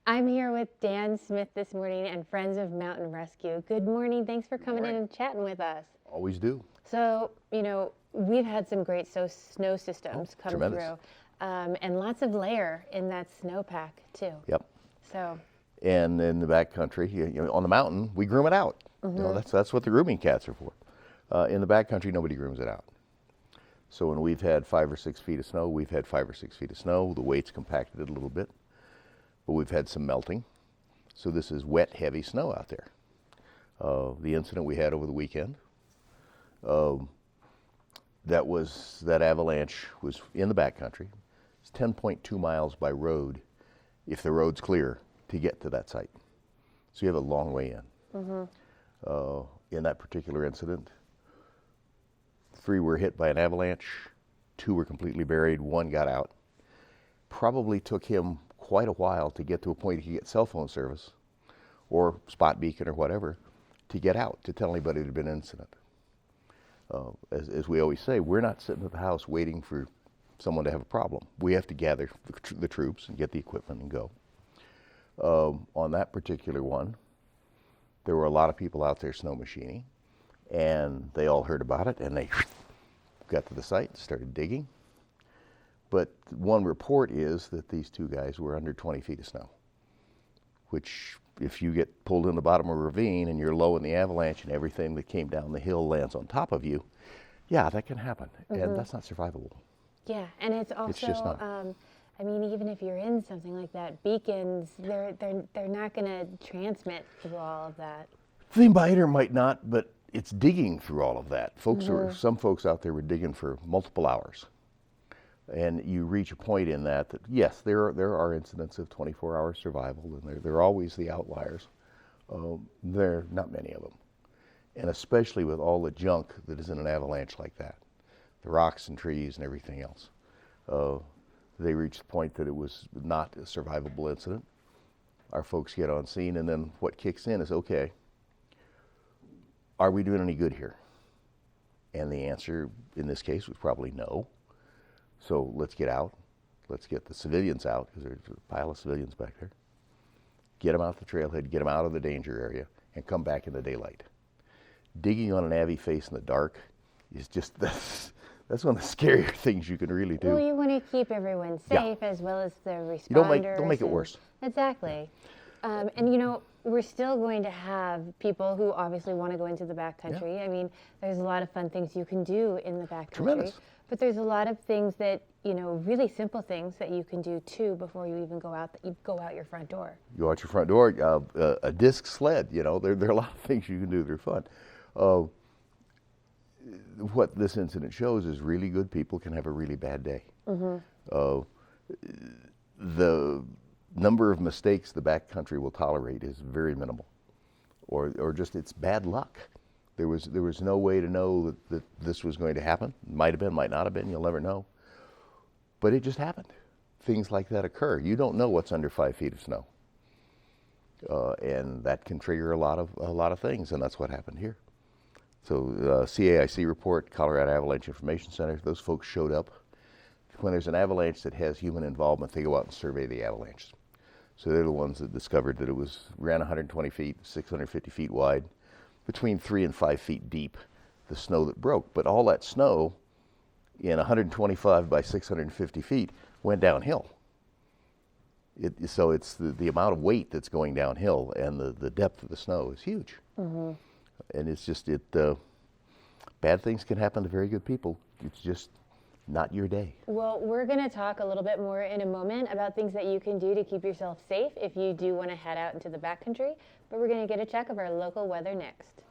I'm here with Dan Smith this morning and Friends of Mountain Rescue. Good morning. Thanks for coming in and chatting with us. Always do. So, we've had some great snow systems come tremendous. through, and lots of layer in that snowpack too. Yep. So, And in the backcountry, on the mountain, we groom it out. That's what the grooming cats are for. In the backcountry, nobody grooms it out. So when we've had 5 or 6 feet of snow, we've had 5 or 6 feet of snow. The weight's compacted it a little bit, but we've had some melting. So this is wet, heavy snow out there. The incident we had over the weekend, that avalanche was in the backcountry. It's 10.2 miles by road, if the road's clear, to get to that site. So you have a long way in. In that particular incident, 3 were hit by an avalanche, 2 were completely buried, 1 got out. Probably took him quite a while to get to a point he could get cell phone service or spot beacon or whatever to get out, to tell anybody there'd been an incident. As we always say, we're not sitting at the house waiting for someone to have a problem. We have to gather the troops and get the equipment and go. On that particular one, there were a lot of people out there snow machining, and they all heard about it, and they got to the site and started digging. But one report is that these 2 guys were under 20 feet of snow, which if you get pulled in the bottom of a ravine and you're low in the avalanche and everything that came down the hill lands on top of you, yeah, that can happen, and that's not survivable. yeah, and it's also, It's just not. even if you're in something like that, beacons, they're not going to transmit through all of that. They might or might not, but it's digging through all of that. Some folks out there were digging for multiple hours. And you reach a point in that yes, there are incidents of 24-hour survival, and they're always the outliers. There are not many of them. And especially with all the junk that is in an avalanche like that, the rocks and trees and everything else. They reached the point that it was not a survivable incident. Our folks get on scene, and then what kicks in is, okay, are we doing any good here? And the answer in this case was probably no. So let's get out. Let's get the civilians out, because there's a pile of civilians back there. Get them out the trailhead, get them out of the danger area, and come back in the daylight. Digging on an avy face in the dark is just, that's one of the scarier things you can really do. Well, you want to keep everyone safe, Yeah. as well as the responders. Don't make it worse. Exactly. And we're still going to have people who obviously want to go into the backcountry. Yeah. I mean, there's a lot of fun things you can do in the backcountry. Tremendous. But there's a lot of things that, really simple things that you can do too before you even go out your front door. You go out your front door, a disc sled, there are a lot of things you can do that are fun. What this incident shows is really good people can have a really bad day. The number of mistakes the backcountry will tolerate is very minimal, or just it's bad luck. There was no way to know that this was going to happen. Might have been, might not have been. You'll never know. But it just happened. Things like that occur. You don't know what's under 5 feet of snow, and that can trigger a lot of things, and that's what happened here. So CAIC report, Colorado Avalanche Information Center, those folks showed up. When there's an avalanche that has human involvement, they go out and survey the avalanche. So they're the ones that discovered that it ran 120 feet, 650 feet wide, between 3 and 5 feet deep, the snow that broke. But all that snow in 125 by 650 feet went downhill. So it's the amount of weight that's going downhill, and the depth of the snow is huge. And it's just, bad things can happen to very good people. It's just not your day. Well, we're going to talk a little bit more in a moment about things that you can do to keep yourself safe if you do want to head out into the backcountry. But we're going to get a check of our local weather next.